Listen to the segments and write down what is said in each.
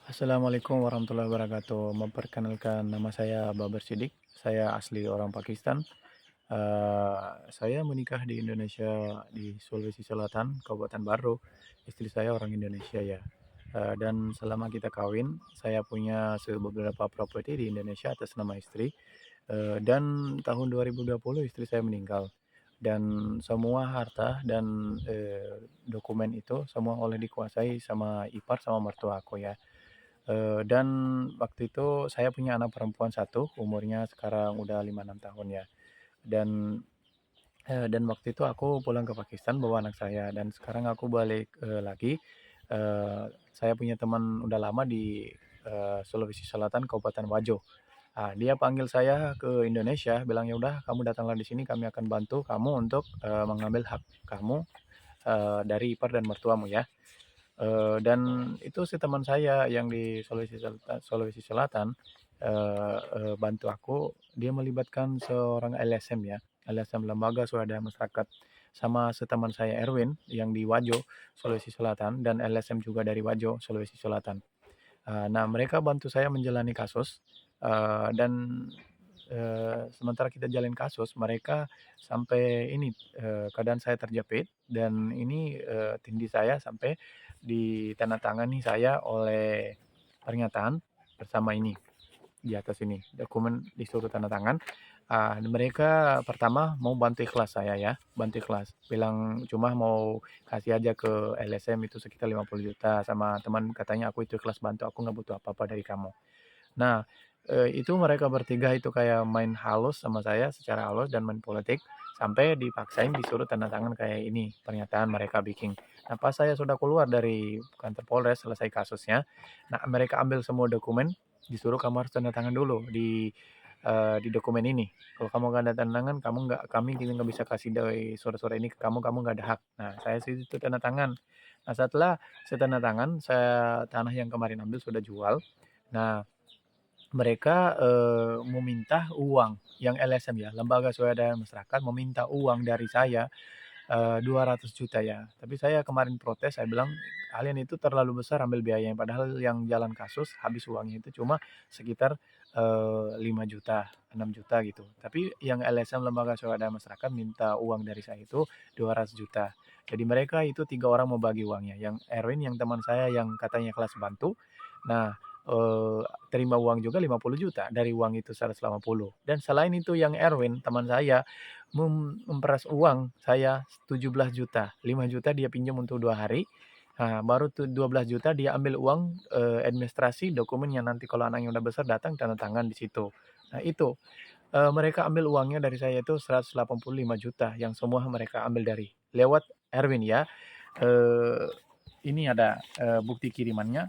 Assalamualaikum warahmatullahi wabarakatuh. Memperkenalkan nama saya Babar Sidik. Saya asli orang Pakistan. Saya menikah di Indonesia di Sulawesi Selatan, Kabupaten Baru. Istri saya orang Indonesia ya. Dan selama kita kawin, saya punya beberapa properti di Indonesia atas nama istri. Dan tahun 2020 istri saya meninggal. Dan semua harta dan dokumen itu semua oleh dikuasai sama ipar sama mertua aku ya. Dan waktu itu saya punya anak perempuan satu, umurnya sekarang udah 5 6 tahun ya. Dan, dan waktu itu aku pulang ke Pakistan bawa anak saya dan sekarang aku balik, lagi. Saya punya teman udah lama di, Sulawesi Selatan, Kabupaten Wajo. Dia panggil saya ke Indonesia, bilang, "Ya udah kamu datanglah di sini, kami akan bantu kamu untuk, mengambil hak kamu, dari ipar dan mertuamu ya." Dan itu si teman saya yang di Sulawesi Selatan, bantu aku, dia melibatkan seorang LSM ya, LSM Lembaga Swadaya Masyarakat, sama seteman saya Erwin yang di Wajo, Sulawesi Selatan, dan LSM juga dari Wajo, Sulawesi Selatan. Nah mereka bantu saya menjalani kasus, dan, sementara kita jalin kasus, mereka sampai ini, keadaan saya terjepit dan ini, tindih saya sampai ditandatangani saya oleh pernyataan bersama ini, di atas ini, dokumen disuruh tanda tangan. Mereka pertama mau bantu ikhlas saya ya, bantu ikhlas, bilang cuma mau kasih aja ke LSM itu sekitar 50 juta sama teman katanya, "Aku itu ikhlas bantu, aku nggak butuh apa-apa dari kamu." Nah, itu mereka bertiga itu kayak main halus sama saya secara halus dan main politik, sampai dipaksain disuruh tanda tangan kayak ini, pernyataan mereka bikin. Nah, pas saya sudah keluar dari kantor Polres selesai kasusnya, nah mereka ambil semua dokumen, disuruh kamu harus tanda tangan dulu di dokumen ini. Kalau kamu nggak ada tanda tangan, kami kita nggak bisa kasih dari surat-surat ini ke kamu, kamu nggak ada hak. Nah, saya sih itu tanda tangan. Nah, setelah saya tanda tangan, tanah yang kemarin ambil sudah jual. Nah, mereka, meminta uang, yang LSM ya, Lembaga Swadaya Masyarakat meminta uang dari saya, 200 juta ya. Tapi saya kemarin protes, saya bilang, "Kalian itu terlalu besar ambil biayanya, padahal yang jalan kasus habis uangnya itu cuma sekitar, 5 juta, 6 juta gitu. Tapi yang LSM Lembaga Swadaya Masyarakat minta uang dari saya itu 200 juta. Jadi mereka itu 3 orang mau bagi uangnya, yang Erwin, yang teman saya yang katanya kelas bantu, nah, terima uang juga 50 juta dari uang itu 180. Dan selain itu yang Erwin, teman saya, memperas uang saya 17 juta, 5 juta dia pinjam untuk 2 hari, baru tuh 12 juta dia ambil uang, administrasi dokumennya, nanti kalau anaknya udah besar datang tanda tangan di situ. Nah itu, mereka ambil uangnya dari saya itu 185 juta yang semua mereka ambil dari lewat Erwin ya. Eee, ini ada, bukti kirimannya,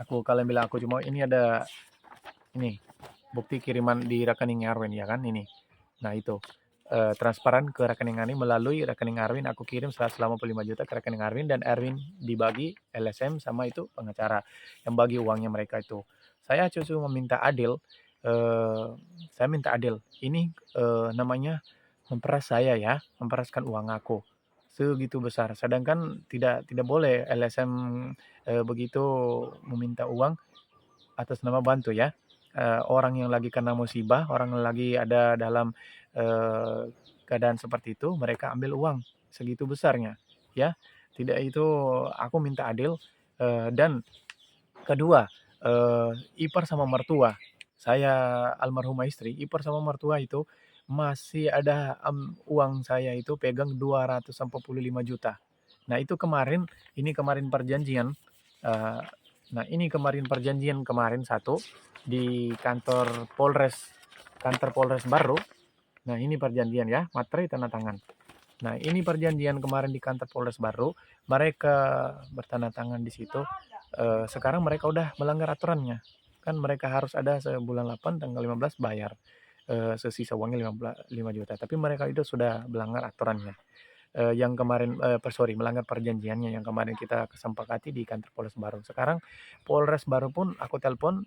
kalian bilang aku cuma ini ada ini, bukti kiriman di rekening Erwin ya kan ini. Nah itu, transparan ke rekening Ani melalui rekening Arwin aku kirim 185 juta ke rekening Arwin dan Erwin dibagi LSM sama itu pengacara yang bagi uangnya mereka itu. Saya cuma meminta adil, eee, saya minta adil. Ini, namanya memperas saya ya, memperaskan uang aku segitu besar. Sedangkan tidak boleh LSM, begitu meminta uang atas nama bantu ya. Orang yang lagi kena musibah, orang yang lagi ada dalam, keadaan seperti itu, mereka ambil uang segitu besarnya, ya. Tidak itu aku minta adil, dan kedua, ipar sama mertua, saya almarhumah istri, ipar sama mertua itu masih ada, uang saya itu pegang 245 juta. Nah itu kemarin, ini kemarin perjanjian, eee, nah ini kemarin perjanjian kemarin satu di kantor Polres Baru. Nah ini perjanjian ya, materai tanda tangan. Nah ini perjanjian kemarin di kantor Polres Baru, mereka bertanda tangan di situ, sekarang mereka udah melanggar aturannya. Kan mereka harus ada sebulan 8 tanggal 15 bayar, sesisa uangnya 5 juta, tapi mereka itu sudah melanggar aturannya. Yang kemarin, sorry, melanggar perjanjiannya yang kemarin kita kesepakati di kantor Polres Baru. Sekarang Polres Baru pun aku telepon,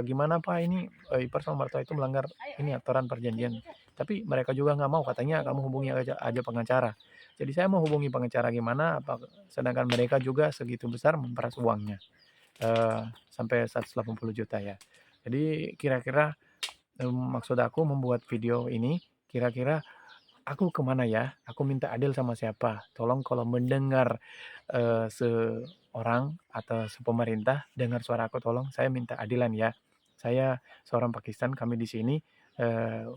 "Gimana Pak ini, ipar sama mertua itu melanggar ini aturan perjanjian." Tapi mereka juga nggak mau, katanya, "Kamu hubungi aja aja pengacara." Jadi saya mau hubungi pengacara gimana, sedangkan mereka juga segitu besar memeras uangnya. sampai 180 juta ya. Jadi kira-kira, maksud aku membuat video ini, kira-kira aku kemana ya? Aku minta adil sama siapa? Tolong kalau mendengar, seorang atau pemerintah dengar suara aku tolong saya minta adilan ya. Saya seorang Pakistan, kami di sini,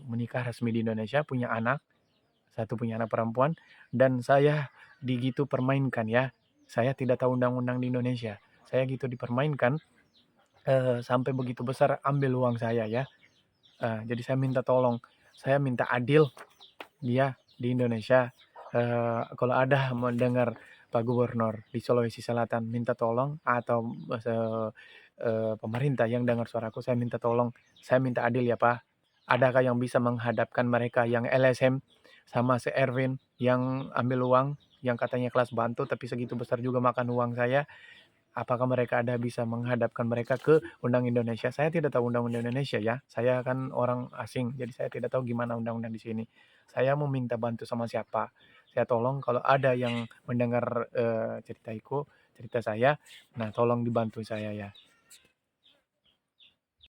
menikah resmi di Indonesia, punya anak, satu punya anak perempuan, dan saya digitu permainkan ya. Saya tidak tahu undang-undang di Indonesia. Saya gitu dipermainkan, sampai begitu besar ambil uang saya ya. Jadi saya minta tolong, saya minta adil ya di Indonesia. Kalau ada mendengar Pak Gubernur di Sulawesi Selatan minta tolong atau pemerintah yang dengar suaraku, saya minta tolong, saya minta adil ya Pak. Adakah yang bisa menghadapkan mereka yang LSM sama si Erwin yang ambil uang, yang katanya kelas bantu tapi segitu besar juga makan uang saya? Apakah mereka ada bisa menghadapkan mereka ke undang Indonesia? Saya tidak tahu undang-undang Indonesia ya. Saya kan orang asing, jadi saya tidak tahu gimana undang-undang di sini. Saya mau minta bantu sama siapa? Saya tolong kalau ada yang mendengar cerita saya, nah tolong dibantu saya ya.